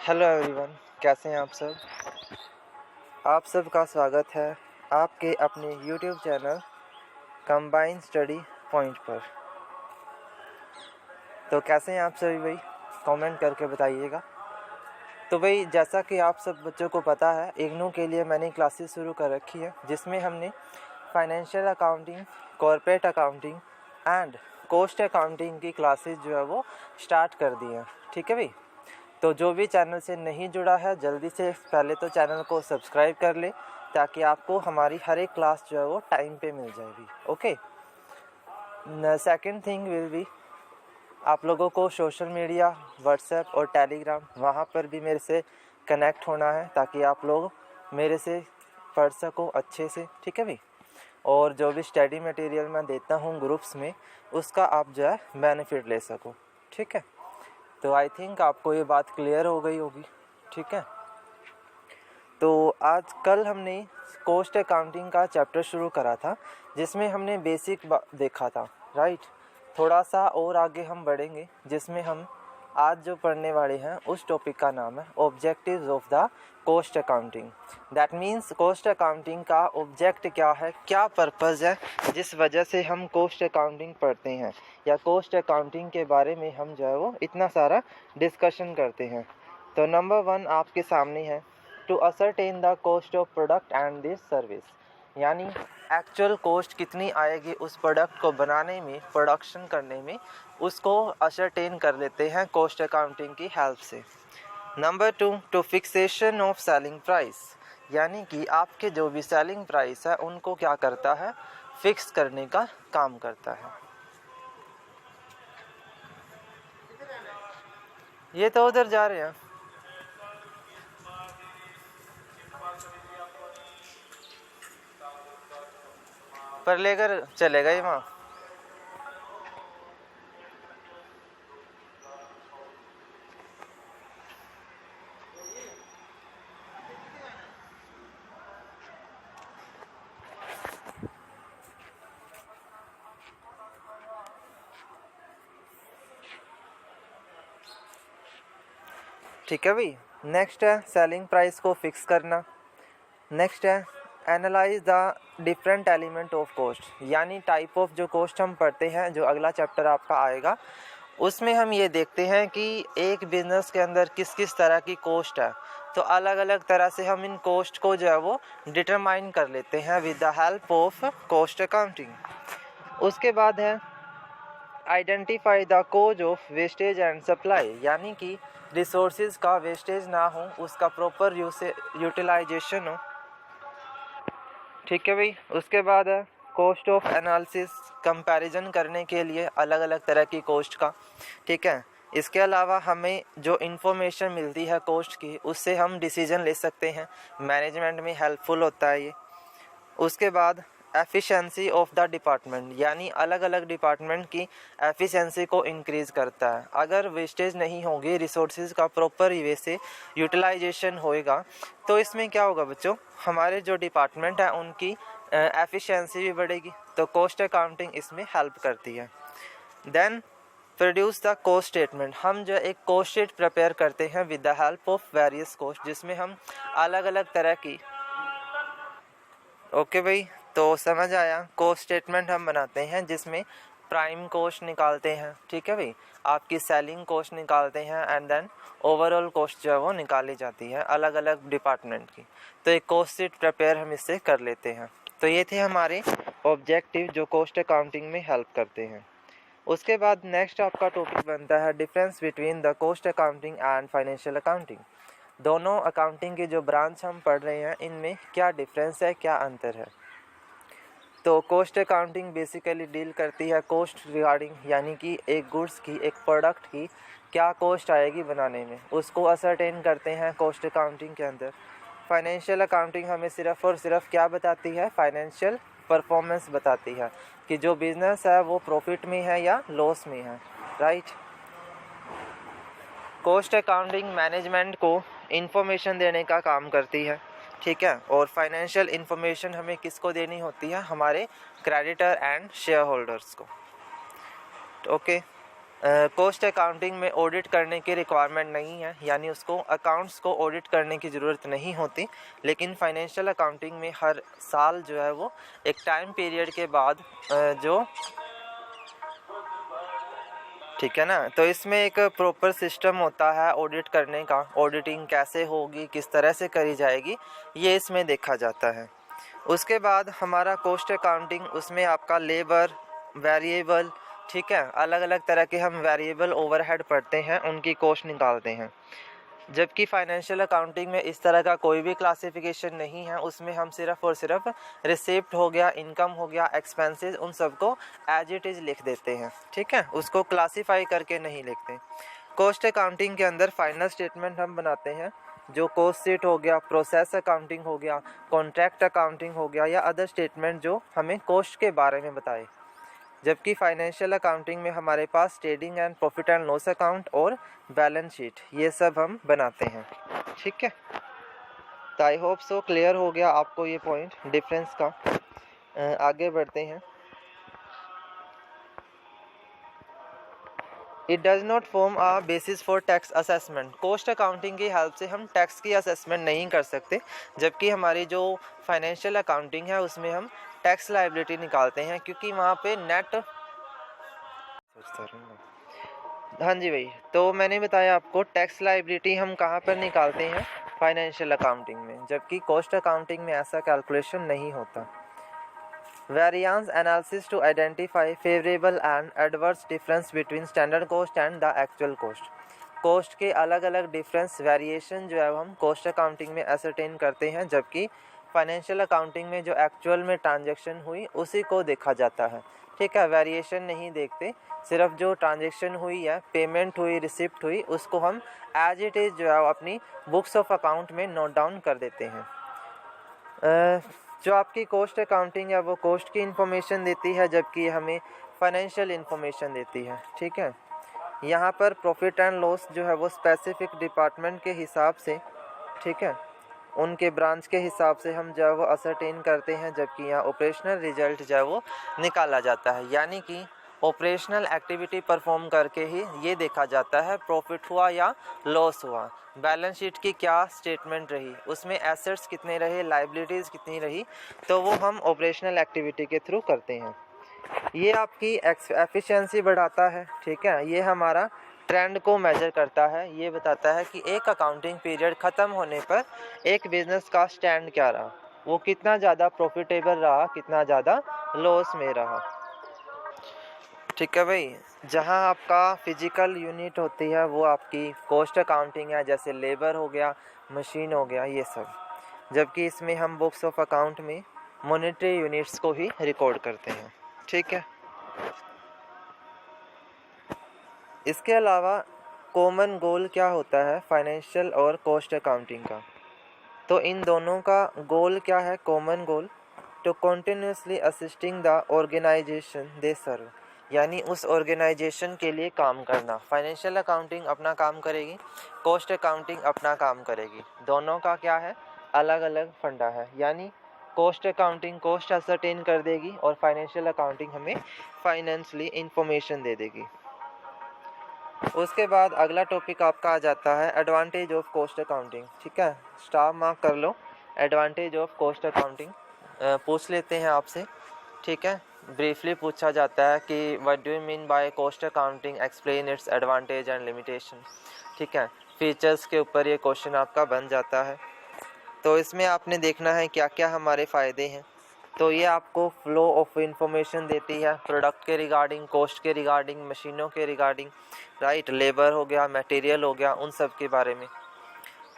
Hello everyone, कैसे हैं आप सब। आप सबका स्वागत है आपके अपने YouTube channel combine study point पर। तो कैसे हैं आप सभी भाई, कमेंट करके बताइएगा। तो भाई जैसा कि आप सब बच्चों को पता है, इग्नू के लिए मैंने क्लासेस शुरू कर रखी है जिसमें हमने financial accounting, corporate accounting and cost accounting की क्लासेस जो है वो स्टार्ट कर दी हैं। ठीक है भाई, तो जो भी चैनल से नहीं जुड़ा है जल्दी से पहले तो चैनल को सब्सक्राइब कर ले ताकि आपको हमारी हर एक क्लास जो है वो टाइम पे मिल जाएगी। Okay, second thing will be, आप लोगों को सोशल मीडिया व्हाट्सएप और टेलीग्राम वहाँ पर भी मेरे से कनेक्ट होना है ताकि आप लोग मेरे से पढ़ सको अच्छे से। ठीक है भाई, और जो भी स्टडी मटेरियल मैं देता हूँ ग्रुप्स में उसका आप जो है बेनिफिट ले सको। ठीक है, तो आई थिंक आपको ये बात क्लियर हो गई होगी। ठीक है, तो आज कल हमने कॉस्ट अकाउंटिंग का चैप्टर शुरू करा था जिसमें हमने बेसिक देखा था, राइट। थोड़ा सा और आगे हम बढ़ेंगे जिसमें हम आज जो पढ़ने वाले हैं उस टॉपिक का नाम है objectives of the cost accounting. That means cost accounting का ऑब्जेक्ट क्या है, क्या पर्पज़ है जिस वजह से हम कॉस्ट अकाउंटिंग पढ़ते हैं या कॉस्ट अकाउंटिंग के बारे में हम जो है वो इतना सारा डिस्कशन करते हैं। तो नंबर 1 आपके सामने है, to ascertain the cost of product and this service, यानी एक्चुअल कॉस्ट कितनी आएगी उस प्रोडक्ट को बनाने में, प्रोडक्शन करने में, उसको असरटेन कर लेते हैं कॉस्ट अकाउंटिंग की हेल्प से। Number 2, two fixation of selling price, यानी कि आपके जो भी सेलिंग प्राइस है उनको क्या करता है, फिक्स करने का काम करता है। ये तो उधर जा रहे हैं, पर लेकर चलेगा ये वहाँ। ठीक है भाई, नेक्स्ट है सेलिंग प्राइस को फिक्स करना। नेक्स्ट है analyse the different element of cost, यानी टाइप ऑफ जो कॉस्ट हम पढ़ते हैं, जो अगला चैप्टर आपका आएगा उसमें हम ये देखते हैं कि एक बिजनेस के अंदर किस किस तरह की कॉस्ट है। तो अलग अलग तरह से हम इन कॉस्ट को जो है वो डिटरमाइन कर लेते हैं with the help of cost accounting. उसके बाद है identify the cause of wastage and supply, यानी कि रिसोर्सेज का वेस्टेज ना हो, उसका प्रॉपर यूटिलाइजेशन हो। ठीक है भाई, उसके बाद है कॉस्ट ऑफ एनालिसिस, कंपैरिजन करने के लिए अलग अलग तरह की कॉस्ट का। ठीक है, इसके अलावा हमें जो इन्फॉर्मेशन मिलती है कॉस्ट की उससे हम डिसीजन ले सकते हैं, मैनेजमेंट में हेल्पफुल होता है ये। उसके बाद एफिशिएंसी ऑफ द डिपार्टमेंट, यानी अलग अलग डिपार्टमेंट की एफिशिएंसी को इंक्रीज़ करता है। अगर वेस्टेज नहीं होगी, रिसोर्सेज का प्रॉपर वे से यूटिलाइजेशन होएगा तो इसमें क्या होगा बच्चों, हमारे जो डिपार्टमेंट है उनकी एफिशिएंसी भी बढ़ेगी। तो कॉस्ट अकाउंटिंग इसमें हेल्प करती है। Then produce the cost statement, हम जो एक कॉस्ट शीट प्रिपेयर करते हैं with the help of various cost, जिसमें हम अलग अलग तरह की, ओके भाई, तो समझ आया। कॉस्ट स्टेटमेंट हम बनाते हैं जिसमें प्राइम कॉस्ट निकालते हैं, ठीक है भाई, आपकी सेलिंग कॉस्ट निकालते हैं एंड देन ओवरऑल कॉस्ट जो है वो निकाली जाती है अलग अलग डिपार्टमेंट की। तो एक कॉस्ट शीट प्रिपेयर हम इससे कर लेते हैं। तो ये थे हमारे ऑब्जेक्टिव जो कॉस्ट अकाउंटिंग में हेल्प करते हैं। उसके बाद नेक्स्ट आपका टॉपिक बनता है difference between the cost accounting and financial accounting. दोनों अकाउंटिंग के जो ब्रांच हम पढ़ रहे हैं इनमें क्या डिफरेंस है, क्या अंतर है। तो कॉस्ट अकाउंटिंग बेसिकली डील करती है कॉस्ट रिगार्डिंग, यानी कि एक गुड्स की, एक प्रोडक्ट की क्या कॉस्ट आएगी बनाने में, उसको असरटेन करते हैं कॉस्ट अकाउंटिंग के अंदर। फाइनेंशियल अकाउंटिंग हमें सिर्फ़ और सिर्फ क्या बताती है, फाइनेंशियल परफॉर्मेंस बताती है कि जो बिज़नेस है वो प्रॉफिट में है या लॉस में है, राइट। कॉस्ट अकाउंटिंग मैनेजमेंट को इन्फॉर्मेशन देने का काम करती है, ठीक है, और फाइनेंशियल इन्फॉर्मेशन हमें किसको देनी होती है, हमारे क्रेडिटर एंड शेयर होल्डर्स को। ओके, कॉस्ट अकाउंटिंग में ऑडिट करने की रिक्वायरमेंट नहीं है, यानी उसको अकाउंट्स को ऑडिट करने की ज़रूरत नहीं होती। लेकिन फाइनेंशियल अकाउंटिंग में हर साल जो है वो एक टाइम पीरियड के बाद जो ठीक है ना, तो इसमें एक प्रॉपर सिस्टम होता है ऑडिट करने का। ऑडिटिंग कैसे होगी, किस तरह से करी जाएगी, ये इसमें देखा जाता है। उसके बाद हमारा कॉस्ट अकाउंटिंग, उसमें आपका लेबर, वेरिएबल, ठीक है, अलग अलग तरह के हम वेरिएबल ओवरहेड पढ़ते हैं, उनकी कॉस्ट निकालते हैं। जबकि फाइनेंशियल अकाउंटिंग में इस तरह का कोई भी क्लासिफिकेशन नहीं है। उसमें हम सिर्फ और सिर्फ रिसिप्ट हो गया, इनकम हो गया, एक्सपेंसेस, उन सबको एज इट इज़ लिख देते हैं, ठीक है, उसको क्लासीफाई करके नहीं लिखते। कॉस्ट अकाउंटिंग के अंदर फाइनल स्टेटमेंट हम बनाते हैं, जो कॉस्ट शीट हो गया, प्रोसेस अकाउंटिंग हो गया, कॉन्ट्रैक्ट अकाउंटिंग हो गया, या अदर स्टेटमेंट जो हमें कॉस्ट के बारे में बताए। जबकि फाइनेंशियल अकाउंटिंग में हमारे पास trading and profit and loss account और बैलेंस शीट, ये सब हम बनाते हैं, ठीक है। तो आई होप सो क्लियर हो गया आपको ये पॉइंट डिफरेंस का। आगे बढ़ते हैं। It does not form a basis for tax assessment. Cost accounting की हेल्प से हम टैक्स की असेसमेंट नहीं कर सकते, जबकि हमारी जो फाइनेंशियल अकाउंटिंग है उसमें हम टैक्स लायबिलिटी निकालते हैं, क्योंकि वहाँ पे नेट, हाँ जी भाई, तो मैंने बताया आपको टैक्स लायबिलिटी हम कहाँ पर निकालते हैं, फाइनेंशियल अकाउंटिंग में, जबकि कॉस्ट अकाउंटिंग में ऐसा कैलकुलेशन नहीं होता। Variance analysis to identify favourable and adverse difference between standard cost and the actual cost. Cost के अलग अलग डिफरेंस, वेरिएशन जो है हम कॉस्ट अकाउंटिंग में असरटेन करते हैं, जबकि फाइनेंशियल अकाउंटिंग में जो एक्चुअल में ट्रांजैक्शन हुई उसी को देखा जाता है, ठीक है। वेरिएशन नहीं देखते, सिर्फ जो ट्रांजैक्शन हुई है, पेमेंट हुई, रिसिप्ट हुई, उसको हम एज इट इज़ जो है अपनी बुक्स ऑफ अकाउंट में नोट डाउन कर देते हैं। जो आपकी कॉस्ट अकाउंटिंग है वो कॉस्ट की इन्फॉर्मेशन देती है, जबकि हमें फाइनेंशियल इन्फॉर्मेशन देती है, ठीक है। यहाँ पर प्रॉफिट एंड लॉस जो है वो स्पेसिफिक डिपार्टमेंट के हिसाब से, ठीक है, उनके ब्रांच के हिसाब से हम जो है वो असरटेन करते हैं, जबकि यहाँ ऑपरेशनल रिजल्ट जो है वो निकाला जाता है। यानी कि ऑपरेशनल एक्टिविटी परफॉर्म करके ही ये देखा जाता है प्रॉफिट हुआ या लॉस हुआ। बैलेंस शीट की क्या स्टेटमेंट रही, उसमें एसेट्स कितने रहे, लाइबिलिटीज़ कितनी रही, तो वो हम ऑपरेशनल एक्टिविटी के थ्रू करते हैं। ये आपकी एफिशिएंसी बढ़ाता है, ठीक है। ये हमारा ट्रेंड को मेजर करता है, ये बताता है कि एक अकाउंटिंग पीरियड ख़त्म होने पर एक बिज़नेस का स्टैंड क्या रहा, वो कितना ज़्यादा प्रॉफिटेबल रहा, कितना ज़्यादा लॉस में रहा, ठीक है भाई। जहाँ आपका फिजिकल यूनिट होती है वो आपकी कॉस्ट अकाउंटिंग है, जैसे लेबर हो गया, मशीन हो गया, ये सब। जबकि इसमें हम बुक्स ऑफ अकाउंट में मॉनेटरी यूनिट्स को ही रिकॉर्ड करते हैं, ठीक है। इसके अलावा कॉमन गोल क्या होता है फाइनेंशियल और कॉस्ट अकाउंटिंग का, तो इन दोनों का गोल क्या है, common goal, to continuously assisting the organisation they serve, यानी उस ऑर्गेनाइजेशन के लिए काम करना। फाइनेंशियल अकाउंटिंग अपना काम करेगी, कॉस्ट अकाउंटिंग अपना काम करेगी, दोनों का क्या है, अलग अलग फंडा है। यानी कॉस्ट अकाउंटिंग कॉस्ट असरटेन कर देगी और फाइनेंशियल अकाउंटिंग हमें फाइनेंशियली इंफॉर्मेशन दे देगी। उसके बाद अगला टॉपिक आपका आ जाता है एडवांटेज ऑफ कॉस्ट अकाउंटिंग, ठीक है, स्टार मार्क कर लो। एडवांटेज ऑफ कॉस्ट अकाउंटिंग पूछ लेते हैं आपसे, ठीक है। ब्रीफली पूछा जाता है कि what do you mean by cost accounting, explain it's advantage and limitation, ठीक है। फीचर्स के ऊपर ये क्वेश्चन आपका बन जाता है। तो इसमें आपने देखना है क्या क्या हमारे फ़ायदे हैं। तो ये आपको फ्लो ऑफ इंफॉर्मेशन देती है, प्रोडक्ट के रिगार्डिंग, कॉस्ट के रिगार्डिंग, मशीनों के रिगार्डिंग, राइट, लेबर हो गया, मटेरियल हो गया, उन सब के बारे में।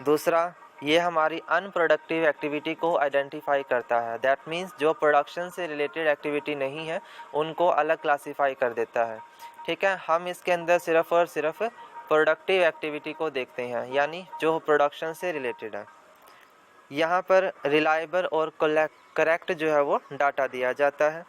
दूसरा, ये हमारी अनप्रोडक्टिव एक्टिविटी को आइडेंटिफाई करता है, दैट मीन्स जो प्रोडक्शन से रिलेटेड एक्टिविटी नहीं है उनको अलग क्लासीफाई कर देता है, ठीक है। हम इसके अंदर सिर्फ और सिर्फ प्रोडक्टिव एक्टिविटी को देखते हैं, यानी जो प्रोडक्शन से रिलेटेड है। यहाँ पर रिलायबल और करेक्ट जो है वो डाटा दिया जाता है,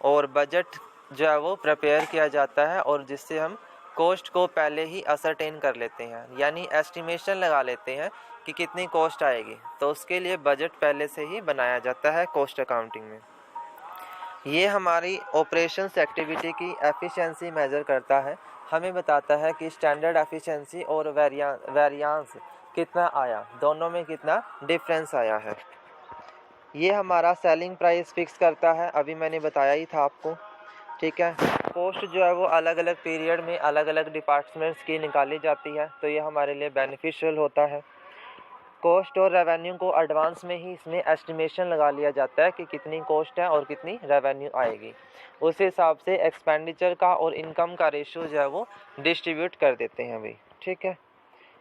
और बजट जो है वो प्रिपेयर किया जाता है, और जिससे हम कॉस्ट को पहले ही असरटेन कर लेते हैं, यानी एस्टिमेशन लगा लेते हैं कि कितनी कॉस्ट आएगी, तो उसके लिए बजट पहले से ही बनाया जाता है कॉस्ट अकाउंटिंग में। ये हमारी ऑपरेशंस एक्टिविटी की एफिशिएंसी मेजर करता है, हमें बताता है कि स्टैंडर्ड एफिशिएंसी और वेरियांस कितना आया, दोनों में कितना डिफरेंस आया है। ये हमारा सेलिंग प्राइस फिक्स करता है, अभी मैंने बताया ही था आपको, ठीक है। कॉस्ट जो है वो अलग अलग पीरियड में अलग अलग डिपार्टमेंट्स की निकाली जाती है, तो ये हमारे लिए बेनिफिशियल होता है। कॉस्ट और रेवेन्यू को एडवांस में ही इसमें एस्टिमेशन लगा लिया जाता है कि कितनी कॉस्ट है और कितनी रेवेन्यू आएगी, उस हिसाब से एक्सपेंडिचर का और इनकम का रेशियो जो है वो डिस्ट्रीब्यूट कर देते हैं भाई, ठीक है।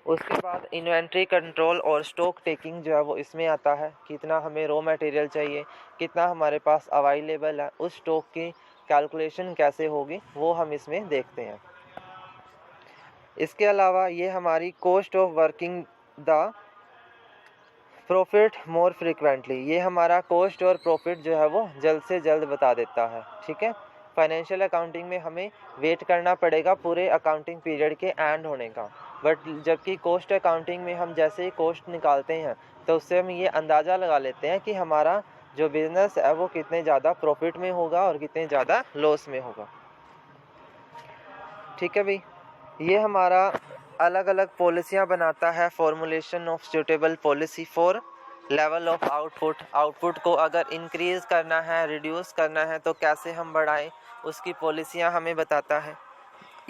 उसके बाद इन्वेंट्री कंट्रोल और स्टॉक टेकिंग जो है वो इसमें आता है, कितना हमें रॉ मटेरियल चाहिए, कितना हमारे पास अवेलेबल है, उस स्टॉक की कैलकुलेशन कैसे होगी वो हम इसमें देखते हैं। इसके अलावा ये हमारी cost of working the profit more frequently, ये हमारा कॉस्ट और प्रॉफिट जो है वो जल्द से जल्द बता देता है, ठीक है। फाइनेंशियल अकाउंटिंग में हमें वेट करना पड़ेगा पूरे अकाउंटिंग पीरियड के एंड होने का, बट जबकि कॉस्ट अकाउंटिंग में हम जैसे ही कॉस्ट निकालते हैं तो उससे हम ये अंदाज़ा लगा लेते हैं कि हमारा जो बिज़नेस है वो कितने ज़्यादा प्रॉफिट में होगा और कितने ज़्यादा लॉस में होगा, ठीक है भाई। ये हमारा अलग अलग पॉलिसियाँ बनाता है, formulation of suitable policy for level of output, output को अगर इंक्रीज़ करना है रिड्यूस करना है तो कैसे हम बढ़ाएं, उसकी पॉलिसियाँ हमें बताता है।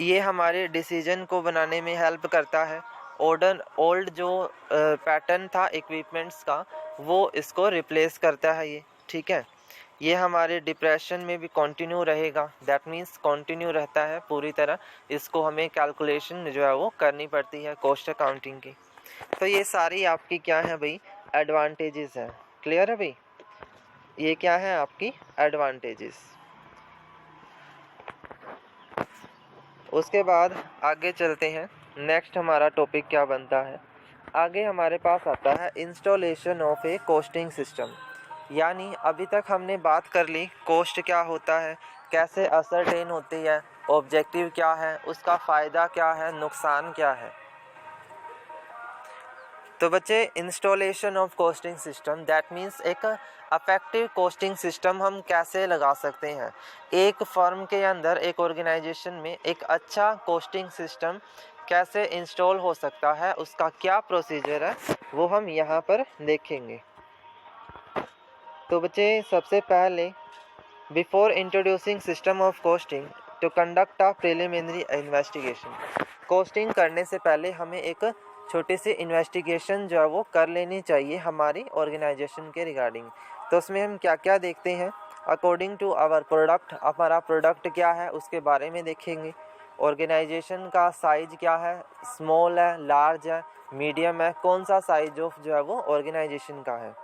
ये हमारे डिसीजन को बनाने में हेल्प करता है। ओल्ड जो पैटर्न था इक्विपमेंट्स का वो इसको रिप्लेस करता है ये, ठीक है। ये हमारे डिप्रेशन में भी कंटिन्यू रहेगा, दैट मीन्स कंटिन्यू रहता है पूरी तरह, इसको हमें कैलकुलेशन जो है वो करनी पड़ती है कॉस्ट अकाउंटिंग की। तो ये सारी आपकी क्या है भाई, एडवांटेजेस हैं, क्लियर है भाई। ये क्या है आपकी एडवांटेजेस। उसके बाद आगे चलते हैं, नेक्स्ट हमारा टॉपिक क्या बनता है। आगे हमारे पास आता है installation of A costing system, यानी अभी तक हमने बात कर ली कॉस्ट क्या होता है, कैसे असरटेन होती है, ऑब्जेक्टिव क्या है, उसका फ़ायदा क्या है, नुकसान क्या है। तो बच्चे installation of costing system that means एक अफेक्टिव कॉस्टिंग सिस्टम हम कैसे लगा सकते हैं। एक फर्म के अंदर एक ऑर्गेनाइजेशन में एक अच्छा कॉस्टिंग सिस्टम कैसे इंस्टॉल हो सकता है, उसका क्या प्रोसीजर है वो हम यहाँ पर देखेंगे। तो बच्चे सबसे पहले before introducing system of costing to conduct a preliminary investigation, costing करने से पहले हमें एक छोटी सी इन्वेस्टिगेशन जो है वो कर लेनी चाहिए हमारी ऑर्गेनाइजेशन के रिगार्डिंग। तो उसमें हम क्या क्या देखते हैं, अकॉर्डिंग टू आवर प्रोडक्ट, हमारा प्रोडक्ट क्या है उसके बारे में देखेंगे। ऑर्गेनाइजेशन का साइज क्या है, स्मॉल है, लार्ज है, मीडियम है, कौन सा साइज ऑफ जो है वो ऑर्गेनाइजेशन का है।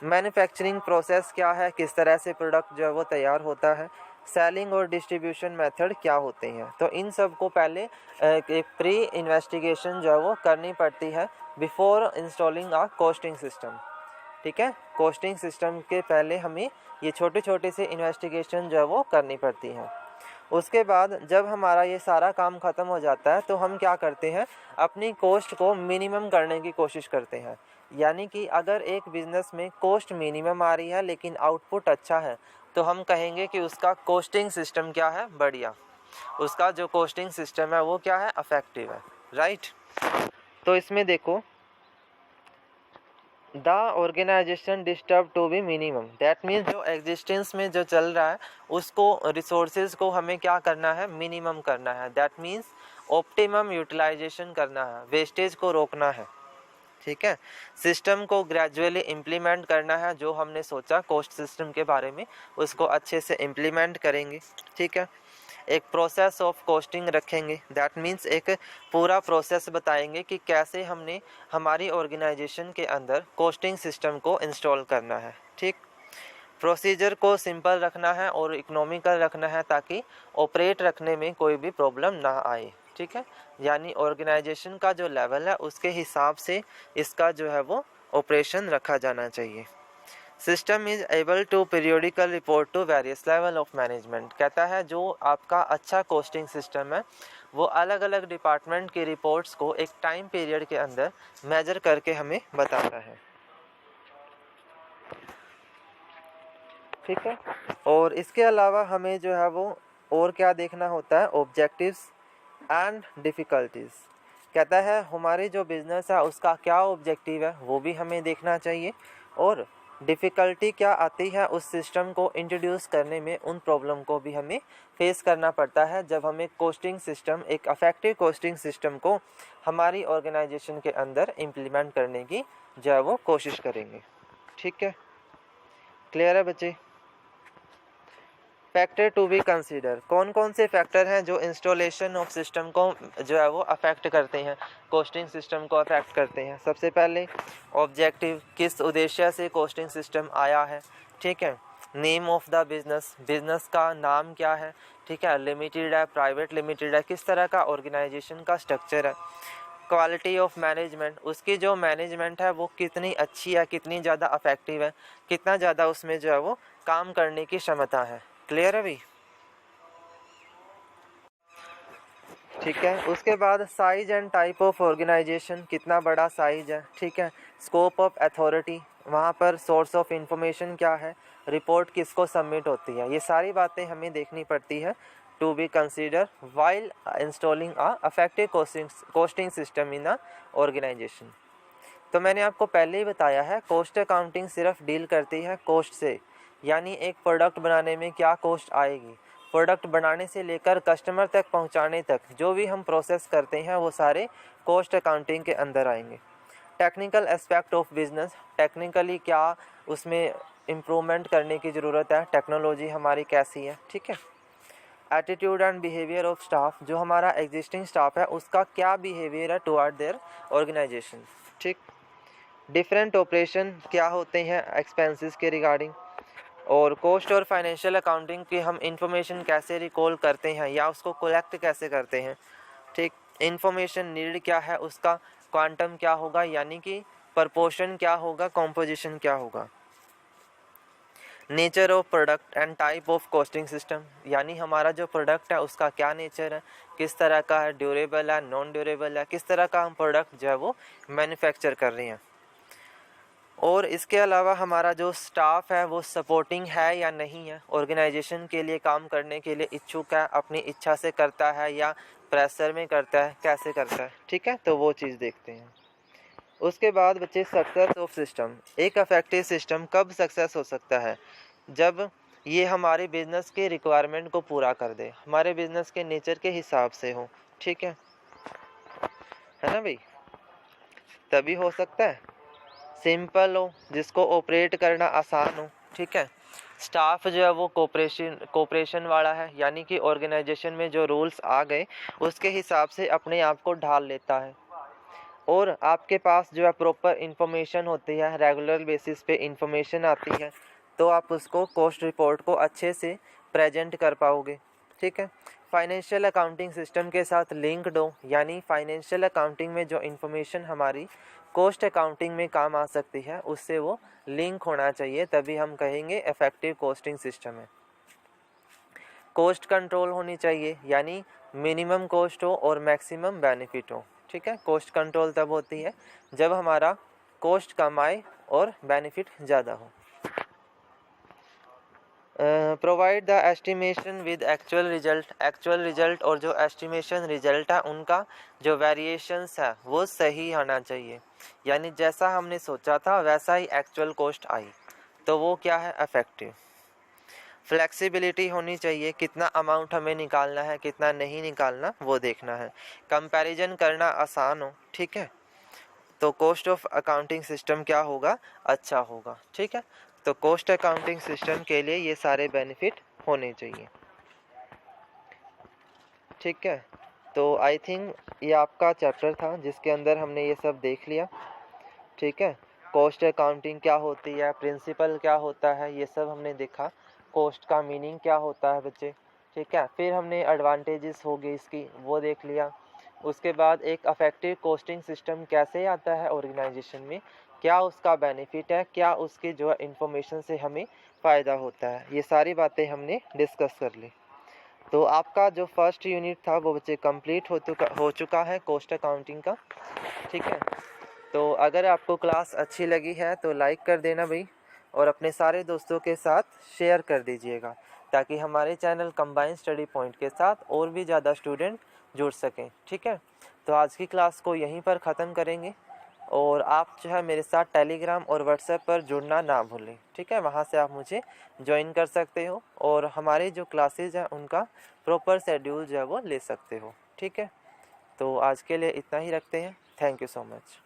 मैन्युफैक्चरिंग प्रोसेस क्या है, किस तरह से प्रोडक्ट जो है वो तैयार होता है। सेलिंग और डिस्ट्रीब्यूशन मेथड क्या होते हैं। तो इन सब को पहले एक प्री इन्वेस्टिगेशन जो है वो करनी पड़ती है बिफोर इंस्टॉलिंग आ कॉस्टिंग सिस्टम, ठीक है। कॉस्टिंग सिस्टम के पहले हमें ये छोटे छोटे से इन्वेस्टिगेशन जो है वो करनी पड़ती है। उसके बाद जब हमारा ये सारा काम ख़त्म हो जाता है तो हम क्या करते हैं, अपनी कॉस्ट को मिनिमम करने की कोशिश करते हैं। यानी कि अगर एक बिज़नेस में कॉस्ट मिनिमम आ रही है लेकिन आउटपुट अच्छा है तो हम कहेंगे कि उसका कॉस्टिंग सिस्टम क्या है, बढ़िया, उसका जो कॉस्टिंग सिस्टम है वो क्या है, अफेक्टिव है, राइट। तो इसमें देखो, the organisation disturb to be minimum, that means जो एग्जिस्टेंस में जो चल रहा है उसको रिसोर्सेज को हमें क्या करना है, मिनिमम करना है, दैट मीन्स ऑप्टिमम यूटिलाइजेशन करना है, वेस्टेज को रोकना है, ठीक है। सिस्टम को ग्रेजुअली इम्प्लीमेंट करना है, जो हमने सोचा कॉस्ट सिस्टम के बारे में उसको अच्छे से इम्प्लीमेंट करेंगे, ठीक है। एक प्रोसेस ऑफ कॉस्टिंग रखेंगे, दैट मीन्स एक पूरा प्रोसेस बताएंगे कि कैसे हमने हमारी ऑर्गेनाइजेशन के अंदर कॉस्टिंग सिस्टम को इंस्टॉल करना है, ठीक। प्रोसीजर को सिंपल रखना है और इकोनॉमिकल रखना है ताकि ऑपरेट रखने में कोई भी प्रॉब्लम ना आए, ठीक है। यानी ऑर्गेनाइजेशन का जो लेवल है उसके हिसाब से इसका जो है वो ऑपरेशन रखा जाना चाहिए। System is able to periodical report to various level of management, कहता है जो आपका अच्छा कॉस्टिंग सिस्टम है वो अलग अलग डिपार्टमेंट की रिपोर्ट्स को एक टाइम पीरियड के अंदर मेजर करके हमें बताता है। ठीक है। और इसके अलावा हमें जो है वो और क्या देखना होता है, ऑब्जेक्टिव्स एंड डिफ़िकल्टीज़। कहता है हमारी जो बिज़नेस है उसका क्या ऑब्जेक्टिव है वो भी हमें देखना चाहिए, और डिफ़िकल्टी क्या आती है उस सिस्टम को इंट्रोड्यूस करने में, उन प्रॉब्लम को भी हमें फेस करना पड़ता है जब हम एक कोस्टिंग सिस्टम, एक अफेक्टिव कोस्टिंग सिस्टम को हमारी ऑर्गेनाइजेशन के अंदर इम्प्लीमेंट करने की जो है वो कोशिश करेंगे। ठीक है, क्लियर है बच्चे। फैक्टर टू बी कंसीडर, कौन कौन से फैक्टर हैं जो इंस्टॉलेशन ऑफ सिस्टम को जो है वो अफेक्ट करते हैं, कोस्टिंग सिस्टम को अफेक्ट करते हैं। सबसे पहले ऑब्जेक्टिव, किस उद्देश्य से कोस्टिंग सिस्टम आया है। ठीक है, name of the business, business का नाम क्या है। ठीक है, लिमिटेड है, प्राइवेट लिमिटेड है, किस तरह का ऑर्गेनाइजेशन का स्ट्रक्चर है। क्वालिटी ऑफ मैनेजमेंट, उसकी जो मैनेजमेंट है वो कितनी अच्छी है, कितनी ज़्यादा अफेक्टिव है, कितना ज़्यादा उसमें जो है वो काम करने की क्षमता है। क्लियर है भाई। ठीक है, उसके बाद size and type of organisation, कितना बड़ा साइज है। ठीक है, स्कोप ऑफ अथॉरिटी, वहाँ पर सोर्स ऑफ इंफॉर्मेशन क्या है, रिपोर्ट किसको सबमिट होती है, ये सारी बातें हमें देखनी पड़ती है to be consider while installing a affective costing system in a organisation. तो मैंने आपको पहले ही बताया है, कॉस्ट अकाउंटिंग सिर्फ डील करती है कॉस्ट से, यानी एक प्रोडक्ट बनाने में क्या कॉस्ट आएगी। प्रोडक्ट बनाने से लेकर कस्टमर तक पहुंचाने तक जो भी हम प्रोसेस करते हैं वो सारे कॉस्ट अकाउंटिंग के अंदर आएंगे। Technical aspect of business, technically क्या उसमें इम्प्रूवमेंट करने की ज़रूरत है, टेक्नोलॉजी हमारी कैसी है। ठीक है, attitude and behaviour of staff, जो हमारा एग्जिस्टिंग स्टाफ है उसका क्या बिहेवियर है टुवर्ड देयर ऑर्गेनाइजेशन। ठीक, डिफरेंट ऑपरेशन क्या होते हैं एक्सपेंसेस के रिगार्डिंग, और कॉस्ट और फाइनेंशियल अकाउंटिंग की हम इंफॉर्मेशन कैसे रिकॉल करते हैं या उसको कलेक्ट कैसे करते हैं। ठीक, इंफॉर्मेशन नीड क्या है, उसका क्वांटम क्या होगा, यानी कि प्रपोर्शन क्या होगा, कॉम्पोजिशन क्या होगा। Nature of product and type of costing system, यानी हमारा जो प्रोडक्ट है उसका क्या नेचर है, किस तरह का है, ड्यूरेबल है, नॉन ड्यूरेबल है, किस तरह का हम प्रोडक्ट जो है वो मैन्युफैक्चर कर रहे हैं। और इसके अलावा हमारा जो स्टाफ है वो सपोर्टिंग है या नहीं है, ऑर्गेनाइजेशन के लिए काम करने के लिए इच्छुक है, अपनी इच्छा से करता है या प्रेशर में करता है, कैसे करता है। ठीक है, तो वो चीज़ देखते हैं। उसके बाद बच्चे सक्सेस ऑफ सिस्टम, एक अफेक्टिव सिस्टम कब सक्सेस हो सकता है, जब ये हमारे बिजनेस के रिक्वायरमेंट को पूरा कर दे, हमारे बिजनेस के नेचर के हिसाब से हो। ठीक है ना भाई, तभी हो सकता है। सिंपल हो, जिसको ऑपरेट करना आसान हो। ठीक है, स्टाफ जो है वो कोऑपरेशन वाला है, यानी कि ऑर्गेनाइजेशन में जो रूल्स आ गए उसके हिसाब से अपने आप को ढाल लेता है, और आपके पास जो है प्रॉपर इंफॉर्मेशन होती है, रेगुलर बेसिस पे इंफॉर्मेशन आती है, तो आप उसको कॉस्ट रिपोर्ट को अच्छे से प्रेजेंट कर पाओगे। ठीक है, फाइनेंशियल अकाउंटिंग सिस्टम के साथ लिंक्ड हो, यानी फाइनेंशियल अकाउंटिंग में जो इन्फॉर्मेशन हमारी कॉस्ट अकाउंटिंग में काम आ सकती है उससे वो लिंक होना चाहिए, तभी हम कहेंगे इफेक्टिव कॉस्टिंग सिस्टम है। कॉस्ट कंट्रोल होनी चाहिए, यानी मिनिमम कॉस्ट हो और मैक्सिमम बेनिफिट हो। ठीक है, कॉस्ट कंट्रोल तब होती है जब हमारा कॉस्ट कम आए और बेनिफिट ज़्यादा हो। Provide the estimation with actual result और जो एस्टिमेशन रिजल्ट है उनका जो वेरिएशंस है वो सही होना चाहिए, यानी जैसा हमने सोचा था वैसा ही एक्चुअल कॉस्ट आई, तो वो क्या है, इफेक्टिव। फ्लेक्सिबिलिटी होनी चाहिए, कितना अमाउंट हमें निकालना है कितना नहीं निकालना वो देखना है। कंपैरिजन करना आसान हो। ठीक है, तो कॉस्ट ऑफ अकाउंटिंग सिस्टम क्या होगा, अच्छा होगा। ठीक है, तो कॉस्ट अकाउंटिंग सिस्टम के लिए ये सारे बेनिफिट होने चाहिए। ठीक है, तो आई थिंक ये आपका चैप्टर था जिसके अंदर हमने ये सब देख लिया। ठीक है, कॉस्ट अकाउंटिंग क्या होती है, प्रिंसिपल क्या होता है, ये सब हमने देखा। कॉस्ट का मीनिंग क्या होता है बच्चे। ठीक है, फिर हमने एडवांटेजेस हो गई इसकी वो देख लिया। उसके बाद एक अफेक्टिव कॉस्टिंग सिस्टम कैसे आता है ऑर्गेनाइजेशन में, क्या उसका बेनिफिट है, क्या उसकी जो है इंफॉर्मेशन से हमें फ़ायदा होता है, ये सारी बातें हमने डिस्कस कर ली। तो आपका जो फर्स्ट यूनिट था वो बच्चे कंप्लीट हो चुका है कॉस्ट अकाउंटिंग का। ठीक है, तो अगर आपको क्लास अच्छी लगी है तो लाइक कर देना भाई, और अपने सारे दोस्तों के साथ शेयर कर दीजिएगा, ताकि हमारे चैनल कंबाइंड स्टडी पॉइंट के साथ और भी ज़्यादा स्टूडेंट जुड़ सकें। ठीक है, तो आज की क्लास को यहीं पर ख़त्म करेंगे और आप जो है मेरे साथ टेलीग्राम और व्हाट्सएप पर जुड़ना ना भूलें। ठीक है, वहाँ से आप मुझे ज्वाइन कर सकते हो और हमारे जो क्लासेज हैं उनका प्रॉपर शेड्यूल जो है वो ले सकते हो। ठीक है, तो आज के लिए इतना ही रखते हैं। Thank you so much.